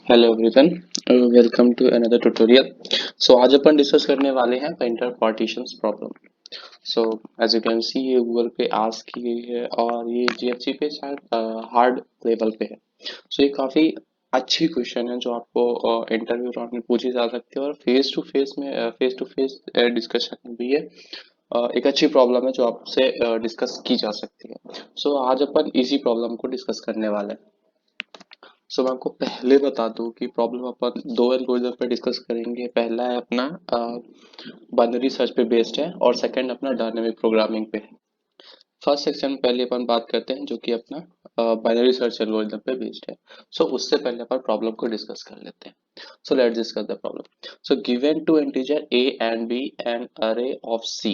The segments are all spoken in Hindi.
Hello everyone, welcome to another tutorial. So आज अपन डिस्कस करने वाले हैं painter partitions problem. So as you can see ये गूगल पे आस्क की गई है और ये जीएफसी पे शायद हार्ड लेवल पे है। सो ये काफ़ी अच्छी क्वेश्चन है जो आपको इंटरव्यू राउंड में पूछी जा सकती है और फेस टू फेस डिस्कशन में भी है। एक अच्छी प्रॉब्लम है जो आपसे डिस्कस की जा सकती है। सो आज अपन इसी प्रॉब्लम को डिस्कस करने वाले हैं। सो मैं आपको पहले बता दूं कि प्रॉब्लम अपन दो एल्गोरिथम पे डिस्कस करेंगे। पहला है अपना बाइनरी सर्च पे बेस्ड है और सेकंड अपना डायनेमिक प्रोग्रामिंग पे है। फर्स्ट सेक्शन में पहले अपन बात करते हैं जो कि अपना बाइनरी सर्च एल्गोरिथम पे बेस्ड है। सो उससे पहले अपन प्रॉब्लम को डिस्कस कर लेते हैं। So let's discuss the problem. So given two integer a and b an array of c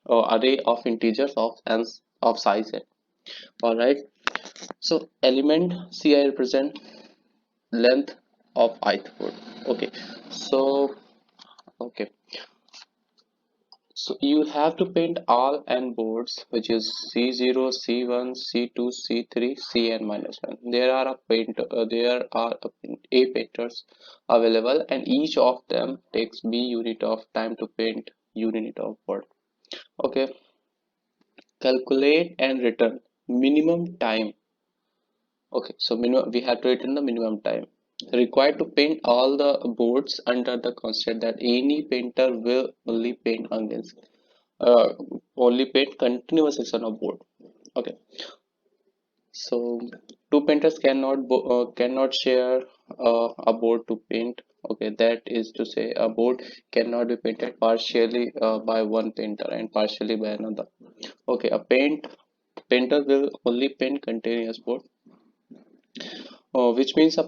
or array of integers of size है। All right. So element ci represent length of ith board. Okay, so okay, so you have to paint all n boards, which is c0, c1, c2, c3, cn minus 1. There are a painters available and each of them takes b unit of time to paint unit of board. Okay, calculate and return minimum time. Okay, so minimum, we have to return the minimum time required to paint all the boards under the constraint that any painter will uh, only paint continuous section of board. Okay, so two painters cannot share a board to paint. Okay, that is to say a board cannot be painted partially by one painter and partially by another. Okay, a painter will only paint continuous board. Which means a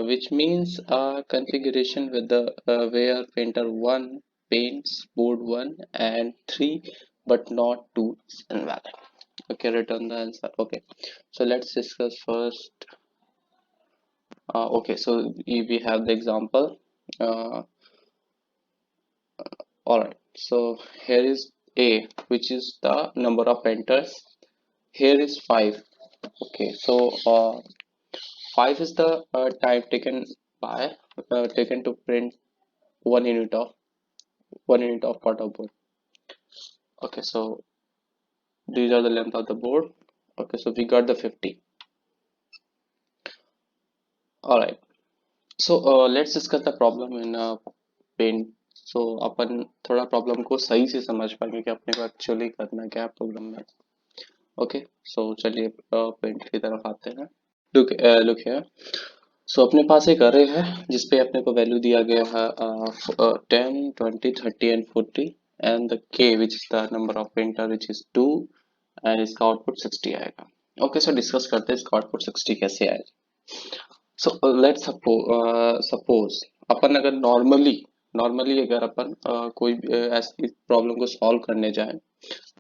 which means a configuration with the where painter 1 paints board 1 and 3 but not 2 is invalid. Okay, return the answer. Okay, so let's discuss first. Okay, so we have the example. uh, all right, so here is a, which is the number of painters. Here is 5. Okay, so 5 is the time taken to print one unit of part of board. Okay, so these are the length of the board. Okay, so we got the 50. All right, so let's discuss the problem in paint. So अपन थोड़ा प्रॉब्लम को सही से समझ पाएंगे कि अपने को एक्चुअली करना क्या है प्रॉब्लम में। ओके, सो चलिए पेंट की तरफ आते हैं। Look here. सो अपने पास एक अरे है जिसपे अपने को वैल्यू दिया गया है 10, 20, 30 एंड 40 एंड द के which is the number of painter which is 2 and इसका आउटपुट 60 आएगा। ओके, सो डिस्कस करते हैं इसका आउटपुट 60 कैसे आएगा। सो लेट्स सपोज अपन अगर नॉर्मली अगर अपन कोई ऐसी प्रॉब्लम को सॉल्व करने जाएं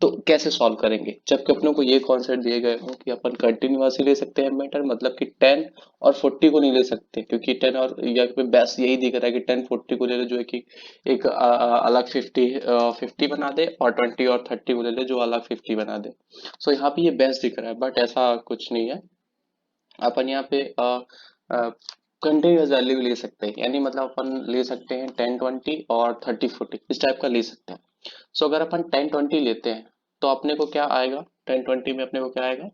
तो कैसे सॉल्व करेंगे जबकि अपनों को ये कॉन्सेप्ट दिए गए हो कि अपन कंटिन्यूअस ही ले सकते हैं मैटर, मतलब कि 10 और 40 को नहीं ले सकते क्योंकि 10 और या पे बेस्ट यही दिख रहा है कि 10 40 को ले ले जो है कि एक अलग 50 बना दे और 20 और 30 को ले ले जो अलग 50 बना दे। सो यहाँ पे ये बेस्ट दिख रहा है बट ऐसा कुछ नहीं है। अपन यहाँ पे कंटिन्यूअस वैल्यू ले सकते हैं, यानी मतलब अपन ले सकते हैं 10 20 और 30 40 इस टाइप का ले सकते हैं। सो अगर अपन 10 20 लेते हैं तो अपने को क्या आएगा, 10 20 में अपने को क्या आएगा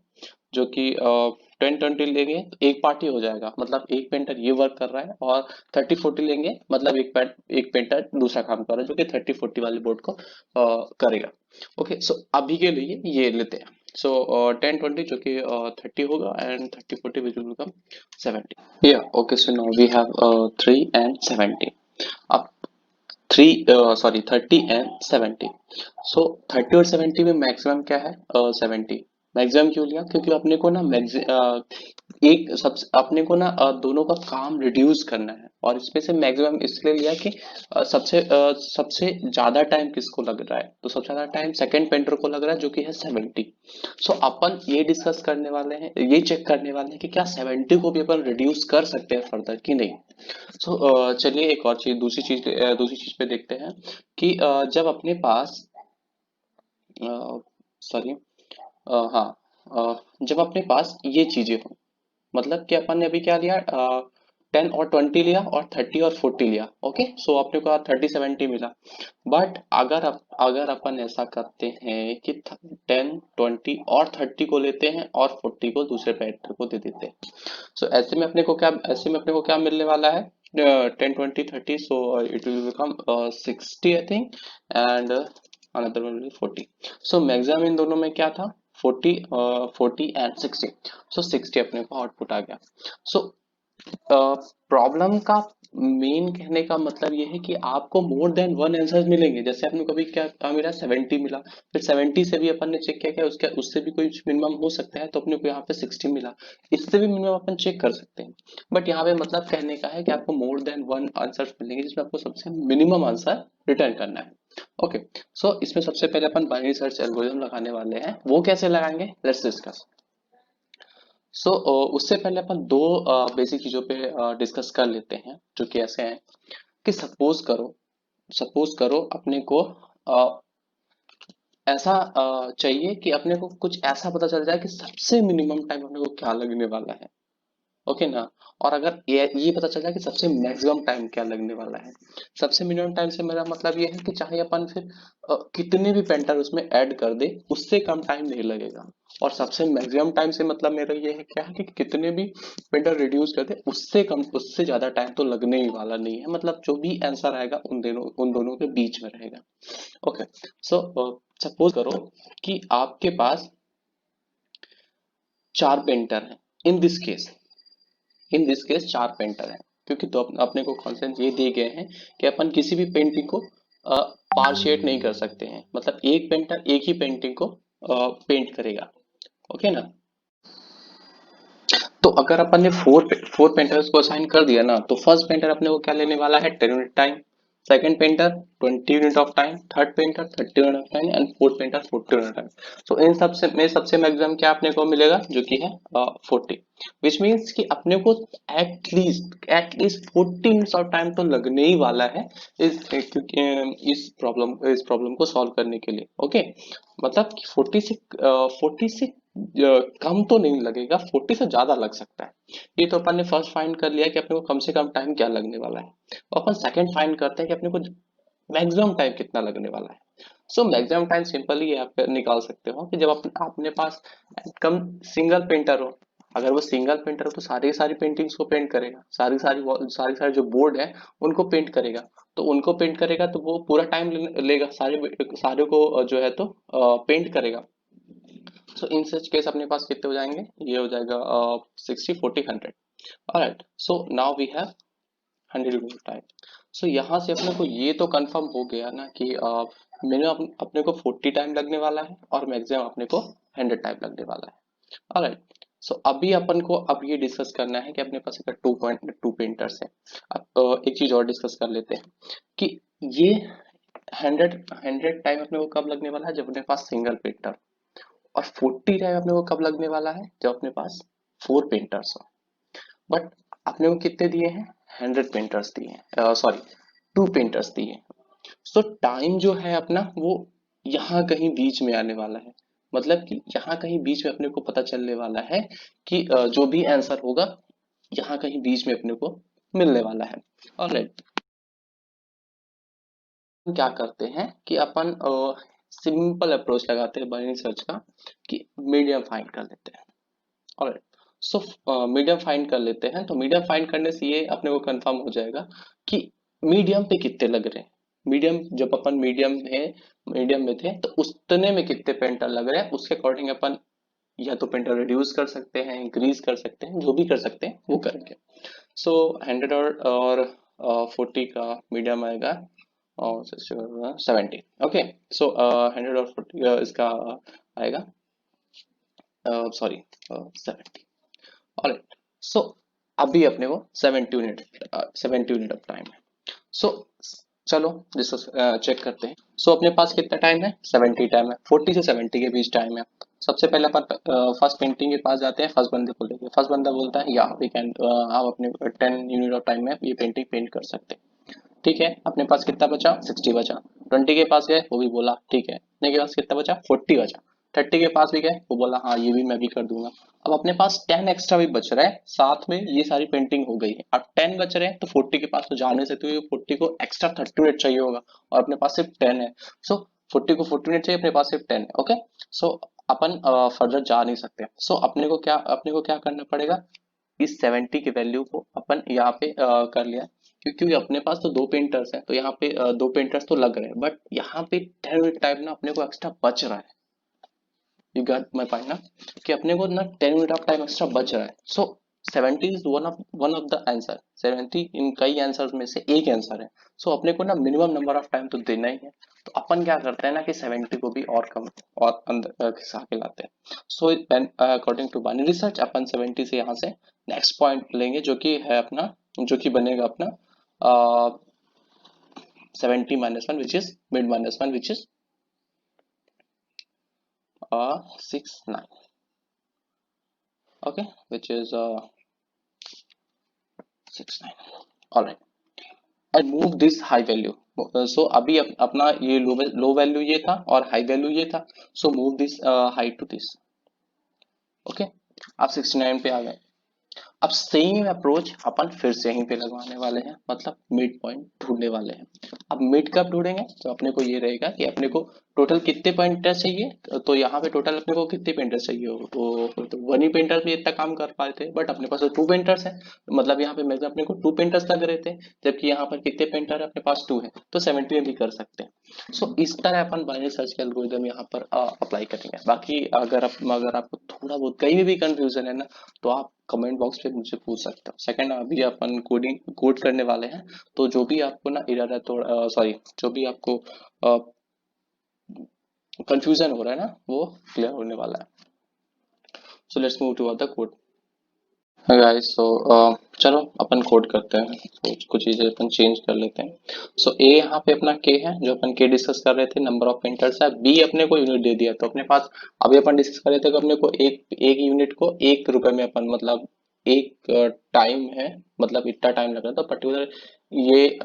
जो कि 10 20 लेंगे तो एक पार्ट ही हो जाएगा, मतलब एक पेंटर ये वर्क कर रहा है और 30 40 लेंगे मतलब एक पेंटर दूसरा काम कर रहा है जो कि 30 40 वाले बोर्ड को करेगा। ओके, सो अभी के लिए ये लेते हैं। सो 10 20 जो कि 30 होगा एंड 30 40 विच विल बिकम 70। या okay, so now we have 3 and 70। अब 30 and 70। सो 30 और 70 में मैक्सिमम क्या है, 70। मैक्सिमम क्यों लिया क्योंकि अपने को ना एक सबसे अपने को ना दोनों का काम रिड्यूस करना है और इसमें से मैक्सिमम इसलिए लिया कि सबसे ज्यादा टाइम किसको लग रहा है, तो सबसे ज्यादा टाइम सेकंड पेंटर को लग रहा है जो कि है 70। सो अपन ये डिस्कस करने वाले हैं, ये चेक करने वाले हैं कि क्या 70 को भी अपन रिड्यूस कर सकते हैं फर्दर कि नहीं। सो चलिए एक और चीज दूसरी चीज पे देखते हैं कि जब अपने पास सॉरी हाँ, जब अपने पास ये चीजें हो, मतलब कि अपन ने अभी क्या लिया 10 और 20 लिया और 30 और 40 लिया। ओके, सो अपने को 30-70 मिला। बट अगर अपन ऐसा करते हैं कि 10 20 और 30 को लेते हैं और 40 को दूसरे पेंटर को दे देते हैं, सो ऐसे में अपने को क्या मिलने वाला है? 10 20 30, so it will become 60 I think, and another one will 40। So maximum in दोनों में क्या था? 40 एंड 60। सो 60 अपने को आउटपुट आ गया। सो प्रॉब्लम का मेन कहने का मतलब ये है कि आपको मोर देन वन आंसर मिलेंगे। जैसे आपने कभी क्या मिला? 70 मिला, फिर 70 से भी अपन ने चेक किया क्या उसके उससे भी कोई मिनिमम हो सकता है, तो अपने को यहाँ पे 60 मिला, इससे भी मिनिमम अपन चेक कर सकते हैं। बट यहाँ पे मतलब कहने का है कि आपको मोर देन वन आंसर मिलेंगे जिसमें आपको सबसे मिनिमम आंसर रिटर्न करना है। ओके, सो इसमें सबसे पहले अपन बाइनरी सर्च एल्गोरिथम लगाने वाले हैं। वो कैसे लगाएंगे, लेट्स डिस्कस। सो उससे पहले अपन दो बेसिक चीजों पे डिस्कस कर लेते हैं, जो कि ऐसे हैं कि सपोज करो अपने को ऐसा चाहिए कि अपने को कुछ ऐसा पता चल जाए कि सबसे मिनिमम टाइम अपने को क्या लगने वाला है। ओके ना? और अगर ये पता चल जाए कि सबसे मैक्सिमम टाइम क्या लगने वाला है। सबसे मिनिमम टाइम से मेरा मतलब ये है कि चाहे अपन फिर कितने भी पेंटर उसमें ऐड कर दे, उससे कम टाइम नहीं लगेगा। और सबसे मैक्सिमम टाइम से मतलब मेरा ये है क्या है कि कितने भी पेंटर रिड्यूस कर दे, उससे ज्यादा टाइम तो लगने ही वाला नहीं है। मतलब जो भी आंसर आएगा उन दोनों के बीच में रहेगा। ओके, सो सपोज करो कि आपके पास 4 पेंटर हैं। इन दिस केस चार पेंटर हैं, क्योंकि तो अपने को कॉन्सेप्ट ये दिए गए हैं कि अपन किसी भी पेंटिंग को पार्शिएट नहीं कर सकते हैं। मतलब एक पेंटर एक ही पेंटिंग को पेंट करेगा। ओके ना? तो अगर अपन ने फोर पेंटर्स को असाइन कर दिया ना, तो फर्स्ट पेंटर अपने को क्या लेने वाला है? 10 unit time. Second painter 20 unit of time. Third painter 30 unit of time and fourth painter 40 unit time. So इन सबसे मैक्सिमम क्या अपने को मिलेगा, जो कि है 40। विच मीन्स कि अपने को एटलीस्ट 40 मिनट्स ऑफ टाइम तो लगने ही वाला है क्योंकि इस प्रॉब्लम को सॉल्व करने के लिए। ओके, मतलब कि 40 से कम तो नहीं लगेगा, 40 से ज्यादा लग सकता है। ये तो अपन ने फर्स्ट फाइंड कर लिया कि अपने को कम से कम टाइम क्या लगने वाला है। तो अपन सेकंड फाइंड करते हैं कि अपने को मैक्सिमम टाइम कितना लगने वाला है। सो मैक्सिमम टाइम सिंपली आप निकाल सकते हो कि जब अपने पास कम सिंगल पेंटर हो। अगर वो सिंगल पेंटर हो तो सारी पेंटिंग्स को पेंट करेगा, सारी जो बोर्ड है उनको पेंट करेगा। तो उनको पेंट करेगा तो वो पूरा टाइम लेगा, सारे को जो है तो पेंट करेगा। सो इन सच केस अपने पास कितने हो जाएंगे? ये हो जाएगा 60 40 100। Alright, so now we have 100 time. So यहाँ से अपने को ये तो कंफर्म हो गया ना कि मिनिमम अपने को 40 टाइम लगने वाला है और मैक्सिमम अपने को 100 टाइम लगने वाला है। ऑलराइट, सो अभी अपन को अब ये डिस्कस करना है कि अपने पास अगर 2.2 पेंटर्स है। अब एक चीज और डिस्कस कर लेते हैं कि ये 100 टाइम अपने को कब लगने वाला है? जब अपने पास सिंगल पेंटर। और 40 टाइम अपने को कब लगने वाला है? जब अपने पास 4 पेंटर्स हो। बट अपने को कितने दिए हैं? 100 पेंटर्स दिए हैं, सॉरी 2 पेंटर्स दिए हैं। सो टाइम जो है अपना वो यहाँ कहीं बीच में आने वाला है। मतलब कि यहाँ कहीं बीच में अपने को पता चलने वाला है कि जो भी आंसर होगा यहाँ कहीं बीच में अपने को मिलने वाला है। ऑलराइट, क्या करते हैं कि अपन सिंपल अप्रोच लगाते हैं बाइनरी सर्च का, कि मीडियम फाइंड कर लेते हैं। ऑलराइट, सो मीडियम फाइंड कर लेते हैं। तो मीडियम फाइंड करने से ये अपने को कंफर्म हो जाएगा कि मीडियम पे कितने लग रहे हैं। मीडियम जब अपन मीडियम में थे तो उतने में कितने पेंटर लग रहे हैं, उसके अकॉर्डिंग अपन या तो पेंटर रिड्यूस कर सकते हैं, इंक्रीज कर सकते हैं, जो भी कर सकते हैं वो करेंगे। सो 100 और 40 का मीडियम आएगा और 70। ओके, सो 100 और 40 इसका आएगा, सॉरी 70। ऑलराइट, सो अभी अपने को 70 यूनिट ऑफ टाइम है। सो चलो डिस्कस चेक करते हैं। सो अपने पास कितना टाइम है? 70 टाइम है। 40 से 70 के बीच टाइम है। सबसे पहले अपन फर्स्ट पेंटिंग के पास जाते हैं, फर्स्ट बंदे को लेके। फर्स्ट बंदा बोलता है या वी कैन, हम अपने 10 यूनिट ऑफ टाइम में ये पेंटिंग पेंट कर सकते हैं। ठीक है, अपने पास कितना बचा? 60 बचा। 20 के पास गए, वो भी बोला ठीक है। अपने के पास कितना बचा? 40 बचा। 30 के पास भी गए, वो बोला हाँ ये भी मैं भी कर दूंगा। अब अपने पास 10 एक्स्ट्रा भी बच रहा है, साथ में ये सारी पेंटिंग हो गई है, अब 10 बच रहे हैं तो 40 के पास तो जा नहीं सकते, 40 को एक्स्ट्रा 30 मिनट चाहिए होगा और अपने पास सिर्फ 10 है। सो 40 को 40 मिनट चाहिए, अपने पास सिर्फ 10 है। ओके, सो अपन फर्दर जा नहीं सकते। सो अपने को क्या करना पड़ेगा, इस 70 की वैल्यू को अपन यहाँ पे कर लिया, क्योंकि अपने पास तो दो पेंटर्स हैं, तो यहाँ पे दो पेंटर्स तो लग रहे हैं, बट यहाँ पे 10 मिनट टाइम ना अपने को एक्स्ट्रा बच रहा है। यू गॉट माय पॉइंट ना, कि अपने को ना 10 मिनट ऑफ टाइम एक्स्ट्रा बच रहा है। सो 70 is one of the answer, 70 इन कई आंसर्स में से एक आंसर है। सो अपने को ना मिनिमम नंबर ऑफ टाइम तो देना ही है, तो अपन क्या करते हैं ना कि 70 को भी और कम और अंदर खिसा के लाते हैं। So according to binary research अपन 70 से यहाँ से नेक्स्ट पॉइंट लेंगे, जो कि है अपना, जो कि बनेगा अपना 70 -1 which is mid -1 which is 69. Okay, which is 69. All right, and move this high value. So अभी अपना ये लो वैल्यू ये था और हाई वैल्यू ये था, so move this high to this. Okay, आप 69 पे आ गए। अब सेम अप्रोच अपन फिर से यहीं पे लगवाने वाले हैं, मतलब मिड पॉइंट ढूंढने वाले हैं। अब मिड कब ढूंढेंगे, तो अपने को ये रहेगा कि अपने को टोटल कितने पेंटर चाहिए, तो यहाँ पे टोटल अपने को कितने पेंटर चाहिए हो, तो वन ही पेंटर भी इतना काम कर पाए थे, बट अपने पास तो टू पेंटर्स है, मतलब यहाँ पे मैक्सिमम अपने को टू पेंटर्स लग रहे थे, जबकि यहाँ पर कितने पेंटर है अपने पास, टू है, तो 70 में भी कर सकते हैं। सो इस तरह अपन बाइनरी सर्च के एल्गोरिथम यहाँ पर अप्लाई करेंगे। बाकी अगर आपको थोड़ा बहुत कहीं भी कंफ्यूजन है ना, तो आप कमेंट बॉक्स पे मुझे पूछ सकते हो। सेकंड, अभी अपन कोड करने वाले हैं, तो जो भी आपको ना एरर है, तो सॉरी, जो भी आपको कंफ्यूजन हो रहा है ना, वो क्लियर होने वाला है। So let's move to the code guys. So चलो अपन कोड करते हैं, तो कुछ चीजें अपन चेंज कर लेते हैं। सो ए यहाँ पे अपना के है, जो अपन के डिस्कस कर रहे थे, नंबर ऑफ पेंटर्स है। बी अपने को यूनिट दे दिया, तो अपने पास अभी अपन डिस्कस कर रहे थे कि अपने को एक यूनिट को 1 रुपए में अपन, मतलब एक टाइम है, मतलब इतना टाइम लग रहा था पर्टिकुलर, ये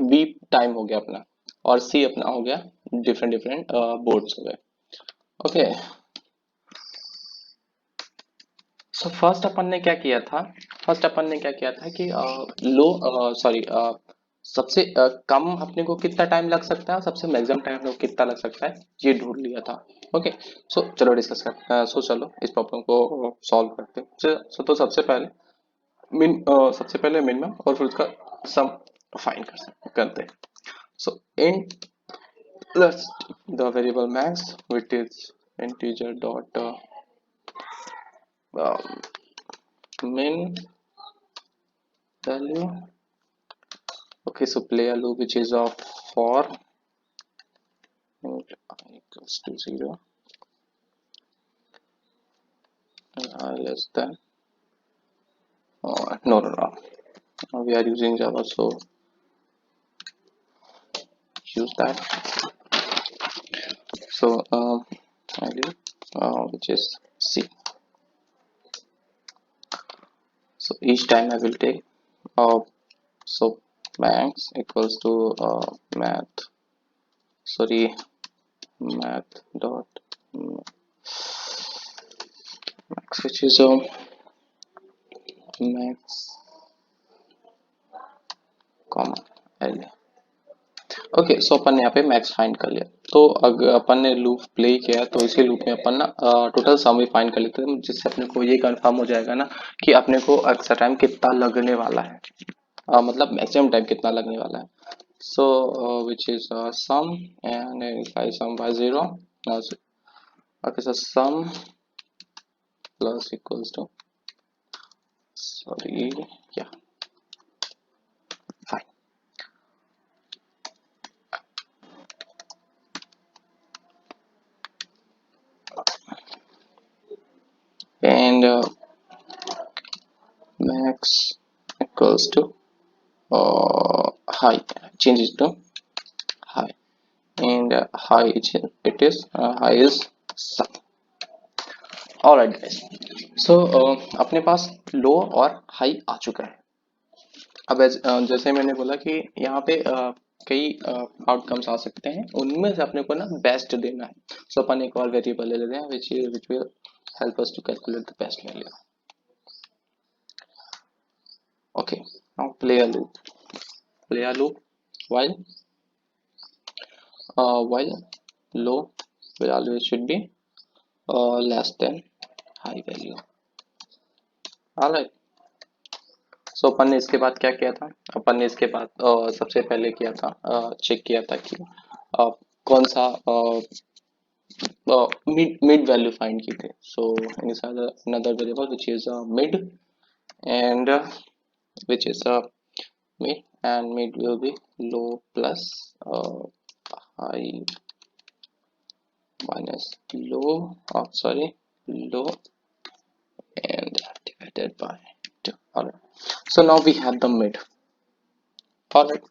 बी टाइम हो गया अपना, और सी अपना हो गया डिफरेंट डिफरेंट बोर्ड्स हो गए। ओके, सो फर्स्ट अपन ने क्या किया था कि सबसे कम अपने को कितना टाइम लग सकता है, सबसे मैक्सिमम टाइम अपने को कितना लग सकता है, ये ढूंढ लिया था। ओके, सो चलो डिस्कस करते हैं। सो चलो इस प्रॉब्लम को सॉल्व करते हैं। तो सबसे पहले मिनिमम और फिर उसका सम फाइंड करते हैं। सो int let's the variable max, which is integer dot min value. Okay, so play a loop which is of for int I equals to 0 and I less than, no, we are using Java, so use that. So value which is C. So each time I will take so max equals to math dot max, which is max comma l. Okay, so अपन ने यहाँ पे मैक्स फाइंड कर लिया। तो अगर अपन ने लूप प्ले किया, तो इसी लूप में अपन ना टोटल सम भी फाइंड कर लेते हैं, जिससे अपने को ये कंफर्म हो जाएगा ना कि अपने को एक्स्ट्रा टाइम कितना लगने वाला है, मतलब मैक्सिमम टाइम कितना लगने वाला है। So which is sum and if I sum by 0, okay, so sum plus equals to, sorry, या fine. And max equals to high, change it to high, and high it is high is sum. Alright guys, so अपने पास लो और हाई आ चुका है। अब जैसे मैंने बोला कि यहाँ पे कई आउटकम्स आ सकते हैं, उनमें से अपने को ना बेस्ट देना है। सो अपन एक और वेरिएबल ले लेते हैं which will help us to calculate the best value. Okay, now play a loop while while low will always should be less than high value। Alright, so अपन ने इसके बाद क्या किया था, अपन ने इसके बाद सबसे पहले किया था, चेक किया था कि कौन सा mid value find की थे। So inside another variable which is mid, and which is mid, and mid will be low plus high minus low, sorry, low and divided by 2। Alright, so now we have the mid। Alright,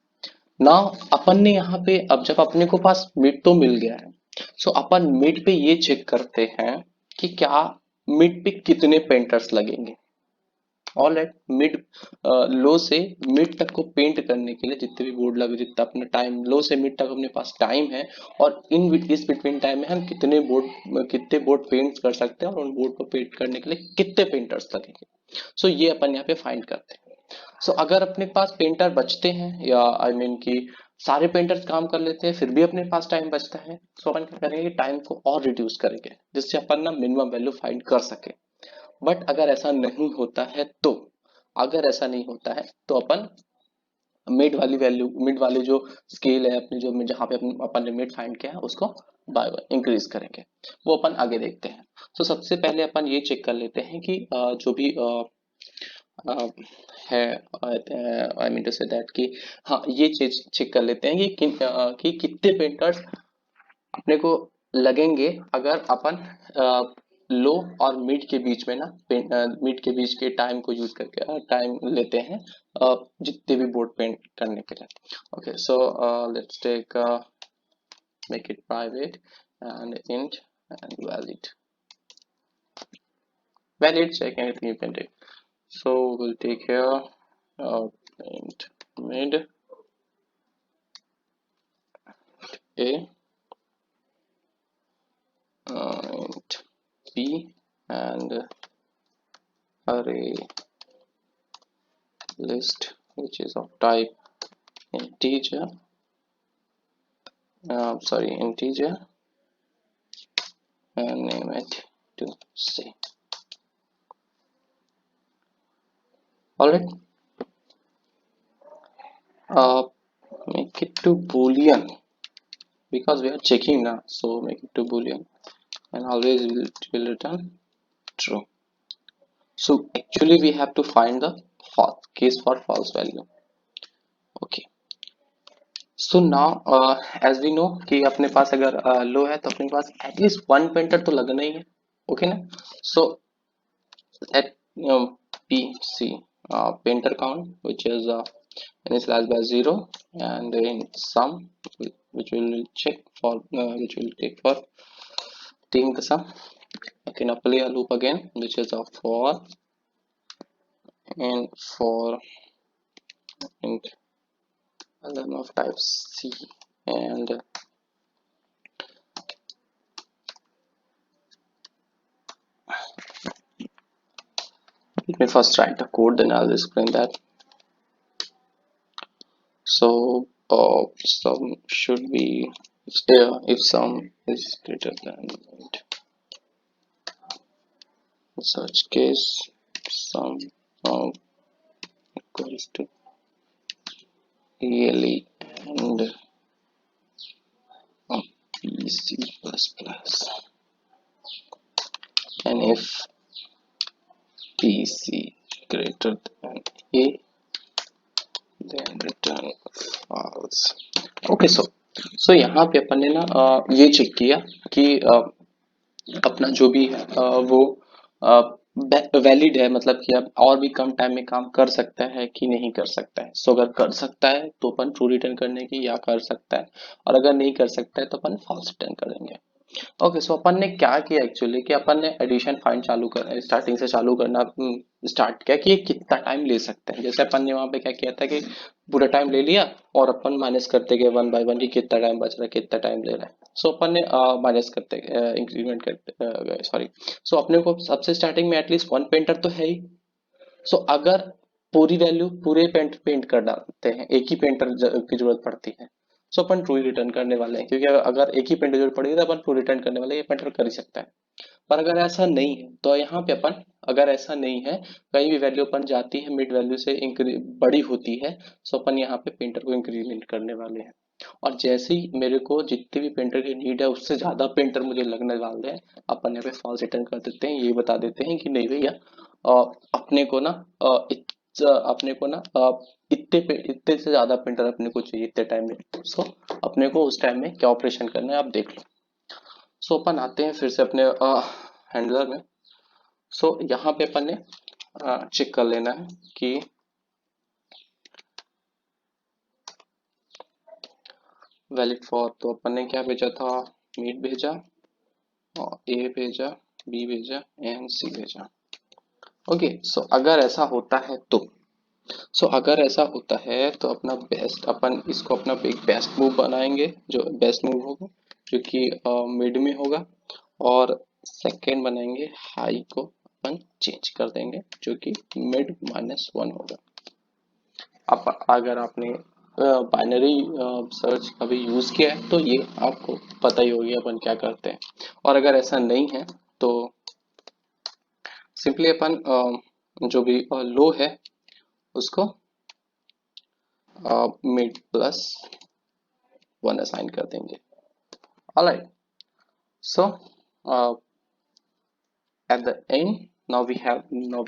now अपन ने यहाँ पे, अब जब अपने को पास मिड तो मिल गया है, सो अपन मिड पे ये चेक करते हैं कि क्या मिड पे कितने पेंटर्स लगेंगे। ऑलराइट, मिड लो से मिड तक को पेंट करने के लिए जितने भी बोर्ड लगे, जितना अपना टाइम, लो से मिड तक अपने पास टाइम है, और इस बिटवीन टाइम में हम कितने बोर्ड पेंट कर सकते हैं, और उन बोर्ड को पेंट करने के लिए कितने पेंटर्स लगेंगे। सो ये अपन यहाँ पे फाइंड करते हैं। सो अगर अपने पास पेंटर बचते हैं, या आई मीन कि सारे पेंटर्स काम कर लेते हैं फिर भी अपने पास टाइम बचता है, सो अपन क्या करेंगे, टाइम को और रिड्यूस करेंगे जिससे अपन ना मिनिमम वैल्यू फाइंड कर सके। बट अगर ऐसा नहीं होता है तो, अगर ऐसा नहीं होता है तो अपन मिड वाली जो स्केल है अपनी, जो जहाँ पे अपन ने मिड फाइंड किया है उसको बाय बाय इंक्रीज करेंगे। वो अपन आगे देखते हैं। तो सबसे पहले अपन ये चेक कर लेते हैं कि जो भी अ, है, I mean to say that कि, हाँ, ये चीज चेक कर लेते हैं कि कि कितने पेंटर्स अपने को लगेंगे अगर अपन लो और मिड के बीच में ना, मिड के बीच के टाइम को यूज करके टाइम लेते हैं जितने भी बोर्ड पेंट करने के लिए। Okay, so let's take make it private and int and valid check anything you can take। so we'll take here int mid a int b and array list which is of type integer, integer, and name it to c। Alright, make it to boolean because we are checking now, so make it to boolean and always will return true। so actually we have to find the false case for false value। okay, so now as we know कि अपने पास अगर लो है तो अपने पास एटलीस्ट वन पेंटर तो लगना ही है। ओके ना, सो at pc painter count which is initialized by 0, and in sum which will check for which will take for taking the sum। okay, now play a loop again which is a for and for int lm of type c, and let me first write the code, then I'll explain that। so sum should be if sum is greater than int, in such case sum of equals to really and pc plus plus, and if pc greater than a then return false। Okay, so यहाँ पे अपन ने ना ये चेक किया कि अपना जो भी है वो वैलिड है, मतलब कि अब और भी कम टाइम में काम कर सकता है कि नहीं कर सकता है। सो अगर कर सकता है तो अपन ट्रू रिटर्न करने की या कर सकता है, और अगर नहीं कर सकता है तो अपन फॉल्स रिटर्न करेंगे। ओके, सो अपन ने क्या किया एक्चुअली कि अपन ने एडिशन फाइंड चालू कर स्टार्टिंग से चालू करना स्टार्ट किया कि ये कितना टाइम ले सकते हैं। जैसे अपन ने वहां पे क्या किया था कि पूरा टाइम ले लिया और अपन माइनस करते गए वन बाय वन कि कितना टाइम बच रहा है, कितना टाइम ले रहा है। सो अपन ने माइनस करते इंक्रीमेंट करते सॉरी। सो अपने को सबसे स्टार्टिंग में एटलीस्ट वन पेंटर तो है ही। सो अगर पूरी वैल्यू पूरे पेंट कर डालते हैं, एक ही पेंटर की जरूरत पड़ती है, सो अपन ट्रू ही रिटर्न करने वाले हैं, क्योंकि अगर एक ही पेंटर जरूरत पड़ेगी तो अपन ट्रू रिटर्न करने वाले हैं, ये पेंटर कर ही सकता है। पर अगर ऐसा नहीं है तो यहाँ पे अपन, अगर ऐसा नहीं है, कहीं भी वैल्यू अपन जाती है मिड वैल्यू से बड़ी होती है, सो अपन यहाँ पे पेंटर को इंक्रीमेंट करने वाले हैं। और जैसे ही मेरे को जितनी भी पेंटर की नीड है उससे ज्यादा पेंटर मुझे लगने वाले हैं, अपन यहाँ पे फॉल्स रिटर्न कर देते हैं, ये बता देते हैं कि नहीं भैया, अपने को ना अपने को ना इतने से ज्यादा प्रिंटर अपने को चाहिए इतने टाइम में। सो अपने को उस टाइम में क्या ऑपरेशन करना है आप देख लो। सो अपन आते हैं फिर से अपने हैंडलर में। सो यहाँ पे अपन ने चेक कर लेना है कि वैलिड फॉर, तो अपन ने क्या भेजा था, मीट भेजा और ए भेजा, बी भेजा एंड सी भेजा। ओके, सो अगर ऐसा होता है तो, अगर ऐसा होता है तो अपना बेस्ट, अपन इसको अपना एक बेस्ट मूव बनाएंगे, जो बेस्ट मूव होगा जो कि मिड में होगा। और सेकेंड बनाएंगे हाई को अपन चेंज कर देंगे जो कि मिड -1 होगा। अब अगर आपने बाइनरी सर्च कभी यूज किया है तो ये आपको पता ही होगी अपन क्या करते हैं। और अगर ऐसा नहीं है तो सिंपली अपन जो भी लो है उसको मिड +1 असाइन कर देंगे। Alright, so at the end now we have the now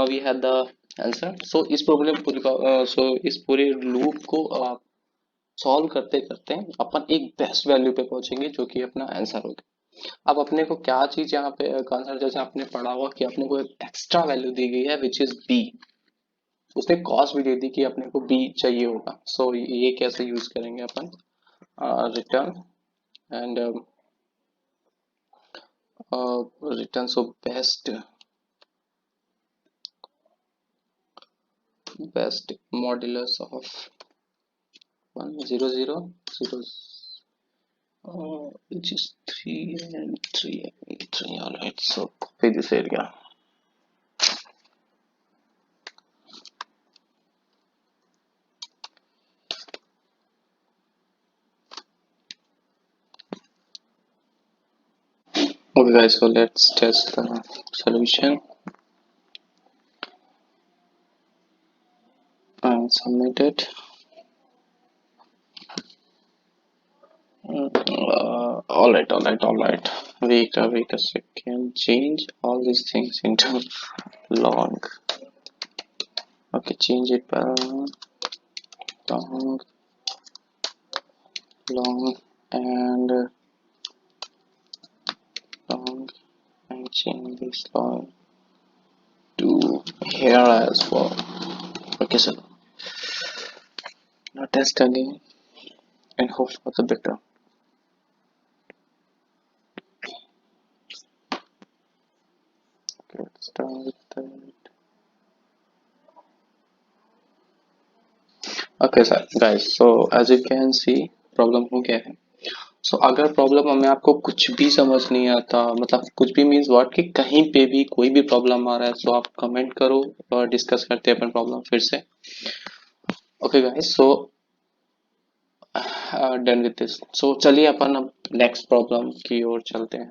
we have the answer। so इस प्रॉब्लम पूरी इस पूरे लूप को सॉल्व करते करते अपन एक बेस्ट वैल्यू पे पहुंचेंगे जो कि अपना आंसर होगा। अब अपने को क्या चीज यहाँ पे आंसर, जैसे आपने पढ़ा हुआ कि अपने को एक एक्स्ट्रा वैल्यू दी गई है विच इज बी, उसने कॉस्ट भी दे दी कि अपने को बी चाहिए होगा। सो ये कैसे यूज करेंगे अपन, return and return, so best modulus of 1 0 0 0, which is 3 and 3 and 3. All right, so copy this area. Okay guys, so let's test the solution and submit it. All right. Wait a second. Change all these things into long. Okay, change it by long, long, and long, and change this long to here as well. Okay, so now test again and hope for the better. Okay, let's start with that. Okay, sir, guys. So as you can see, problem हो गया है। अगर प्रॉब्लम हमें आपको कुछ भी समझ नहीं आता, मतलब कुछ भी मीन्स व्हाट कि कहीं पे भी कोई भी प्रॉब्लम आ रहा है, आप कमेंट करो और डिस्कस करते हैं अपन प्रॉब्लम फिर से। Okay guys, so done with this. चलिए अपन अब नेक्स्ट प्रॉब्लम की ओर चलते हैं।